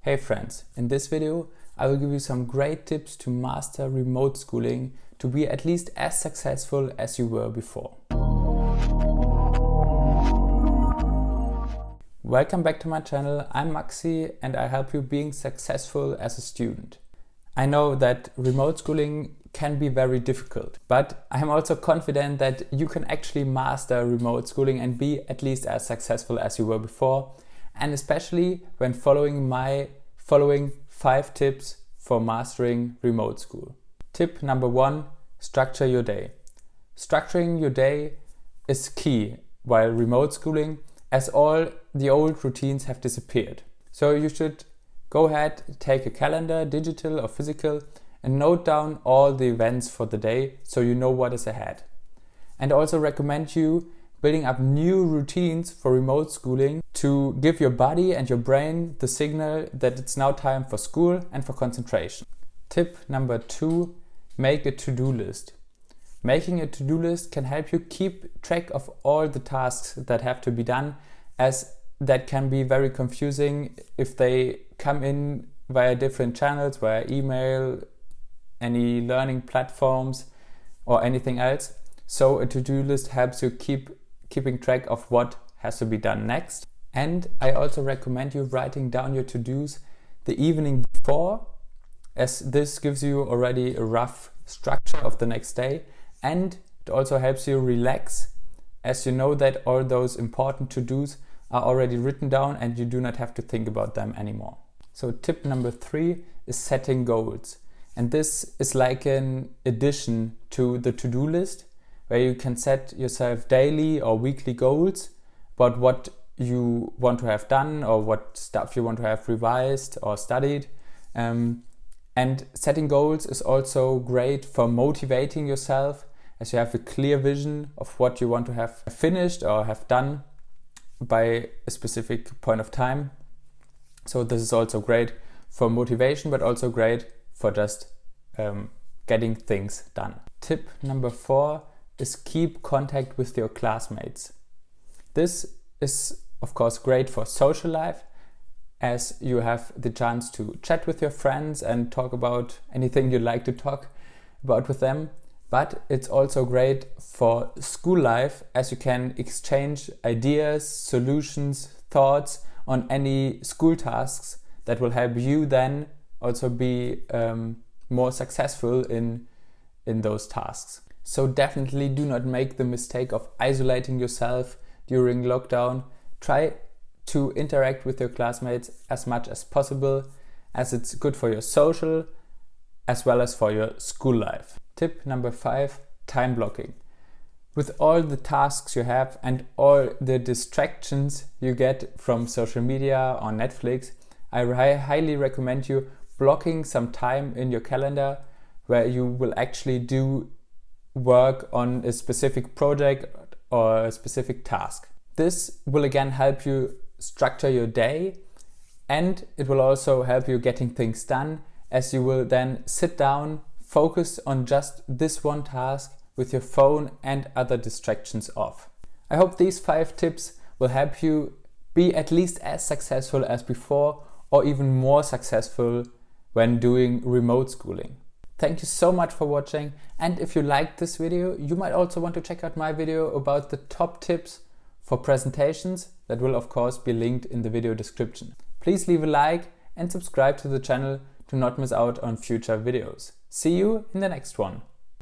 Hey friends, in this video I will give you some great tips to master remote schooling to be at least as successful as you were before. Welcome back to my channel. I'm Maxi and I help you being successful as a student. I know that remote schooling can be very difficult, but I'm also confident that you can actually master remote schooling and be at least as successful as you were before, and especially when following my following 5 tips for mastering remote school. Tip number 1, structure your day. Structuring your day is key while remote schooling, as all the old routines have disappeared. So you should go ahead, take a calendar, digital or physical, and note down all the events for the day so you know what is ahead. And also recommend you building up new routines for remote schooling to give your body and your brain the signal that it's now time for school and for concentration. Tip number 2, make a to-do list. Making a to-do list can help you keep track of all the tasks that have to be done, as that can be very confusing if they come in via different channels, via email, any learning platforms or anything else. So a to-do list helps you keeping track of what has to be done next. And I also recommend you writing down your to-dos the evening before, as this gives you already a rough structure of the next day, and it also helps you relax, as you know that all those important to-dos are already written down and you do not have to think about them anymore. So tip number 3 is setting goals. And this is like an addition to the to-do list, where you can set yourself daily or weekly goals about what you want to have done or what stuff you want to have revised or studied. And setting goals is also great for motivating yourself, as you have a clear vision of what you want to have finished or have done by a specific point of time. So this is also great for motivation, but also great for just getting things done. Tip number 4 is keep contact with your classmates. This is of course great for social life, as you have the chance to chat with your friends and talk about anything you'd like to talk about with them. But it's also great for school life, as you can exchange ideas, solutions, thoughts on any school tasks that will help you then also be more successful in those tasks. So definitely do not make the mistake of isolating yourself during lockdown. Try to interact with your classmates as much as possible, as it's good for your social as well as for your school life. Tip number 5, time blocking. With all the tasks you have and all the distractions you get from social media or Netflix, I highly recommend you blocking some time in your calendar where you will actually do work on a specific project or a specific task. This will again help you structure your day, and it will also help you getting things done, as you will then sit down, focus on just this one task with your phone and other distractions off. I hope these 5 tips will help you be at least as successful as before, or even more successful when doing remote schooling. Thank you so much for watching, and if you liked this video, you might also want to check out my video about the top tips for presentations. That will of course be linked in the video description. Please leave a like and subscribe to the channel to not miss out on future videos. See you in the next one.